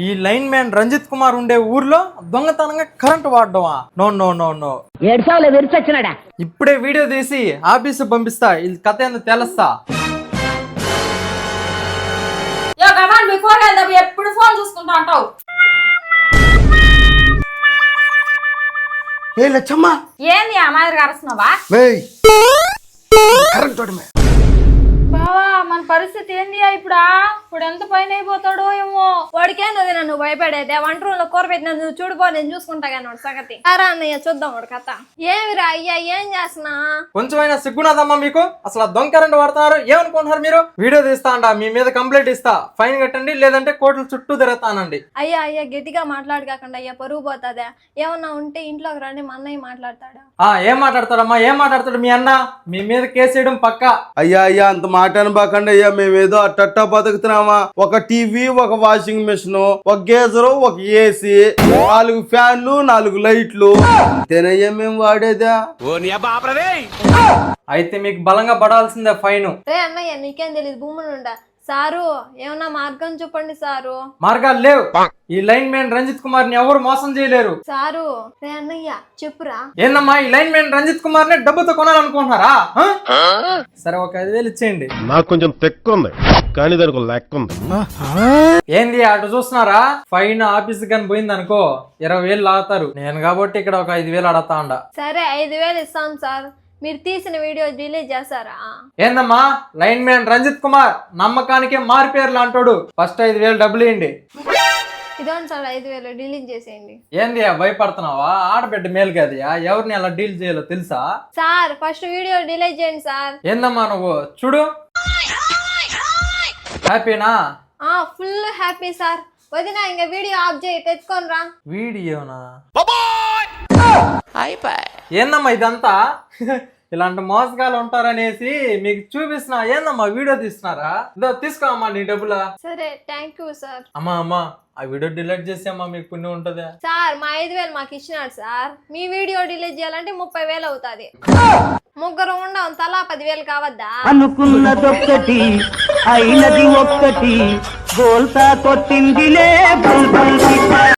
ఈ line man Ranjith Kumar ఉండే ఊర్లో దొంగతనంగా కరెంట్ వాడడమా? No no no no. ఇప్పుడే వీడియో తీసి ఆఫీసు పంపిస్తా. ఇది కథ ఏందో తెలుస్తా. ఎప్పుడు ఫోన్ చూసుకుంటా అంటావు. ఏ లచ్చమ్మ, ఏంది ఆ మాదిరిగా అరుస్తున్నావా? బావా మన పరిస్థితి ఏంది ఇప్పుడు ఎంత పైన అయిపోతాడో ఏమో. వాడికేంది నువ్వు భయపడేది? వంట రూమ్ లో కూర పెట్టిన నువ్వు చూడిపో, నేను చూసుకుంటా కానీ వాడు సంగతి. అరా అన్నయ్య చూద్దాం వాడు కథ. ఏమిరా అయ్యా ఏం చేస్తున్నా? కొంచెమైనా సిగ్గునాదమ్మా మీకు? అసలు దొంగ కరెంట్ వాడుతున్నారు ఏమనుకుంటున్నారు మీరు? వీడియో తీస్తా అంట, మీ మీద కంప్లైంట్ ఇస్తా. ఫైన్ కట్టండి, లేదంటే కోర్టుల చుట్టూ తిరుగుతానండి. అయ్యా అయ్యా గట్టిగా మాట్లాడకాకండి అయ్యా, పరుగు పోతాదా. ఏమన్నా ఉంటే ఇంట్లోకి రండి, మా అన్నయ్య మాట్లాడతాడా. ఏం మాట్లాడతాడమ్మా? ఏం మాట్లాడతాడు మీ అన్న? మీ మీద కేసు వేయడం పక్కా. అయ్యా అయ్యా అంత మాట అనబాకండి అయ్యా, మేమేదో అట్టట్టా బతుకుతున్నామా? ఒక టీవీ, ఒక వాషింగ్ మెషిన్, ఒక గేజరు, ఒక ఏసీ, 4 ఫ్యాన్లు, 4 లైట్లు, అంతేనయ్యా మేము వాడేదా. అయితే మీకు బలంగా పడాల్సిందే ఫైన్. రే అన్నయ్య నీకేం తెలియదు భూములు ఉండా. సారు ఏమన్నా మార్గం చెప్పండి సారు. మార్గాలు లేవు. ఈ లైన్ మ్యాన్ రంజిత్ కుమార్ ని ఎవరు మోసం చేయలేరు. సారు రే అన్నయ్య చెప్పురా. ఏందమ్మా ఈ లైన్ మ్యాన్ రంజిత్ కుమార్ ని డబ్బుతో కొనాలనుకుంటున్నారా? సరే ఒక 5,000 ఇచ్చేయండి. నాకు కొంచెం తెక్కు ఉంది కానీ దానికి లెక్క ఉంది. ఏంది అటు చూస్తున్నారా? ఫైన్ ఆఫీస్ కానీ పోయింది అనుకో 20,000 లాగుతారు. నేను కాబట్టి ఇక్కడ ఒక 5,000 అడతా అండ. సరే 5,000 ఇస్తాం సార్. మీరు తీసిన వీడియో డిలీట్ చేస్తారా? ఏందమ్మా లైన్ మ్యాన్ రంజిత్ కుమార్ నమ్మకానికే మారిపేర్లు అంటాడు. ఫస్ట్ 5,000 డబ్బులు ఇవ్వండి. ఇదోండి సార్ 5,000 డిలీట్ చేసేయండి. ఏంది భయపడుతున్నావా? ఆడబిడ్డ మేలు కదయా, ఎవరిని అలా డీల్ చేయాలో తెలుసా? సార్ ఫస్ట్ వీడియో డిలీట్ చేయండి సార్. ఏందమ్మా నువ్వు చూడు. హ్యాపీనా? Full happy sir. వదిన ఇంకా వీడియో ఆఫ్ చేయి, తెచ్చుకొని రా. వీడియోనా? ఏందమ్మా ఇదంతా? ఇలాంటి మోసగాలు ఉంటారనేసి మీకు చూపిస్తున్నా. ఏందమ్మా వీడియో తీస్తున్నారా? ఇదో తీసుకోమ్మా నీ డబ్బులా. సరే థ్యాంక్ యూ సార్. అమ్మా ఆ వీడియో డిలీట్ చేసామ్మా, మీకు పుణ్యం ఉంటదా? సార్ మా 5,000 మాకు ఇచ్చినాడు సార్. మీ వీడియో డిలీట్ చేయాలంటే 30,000 అవుతుంది. ముగ్గురు ఉండవు, తలా 10,000 కావద్దా? అనుకున్నదొక్కటి అయినది ఒక్కటి, బోల్తా కొట్టిందిలే.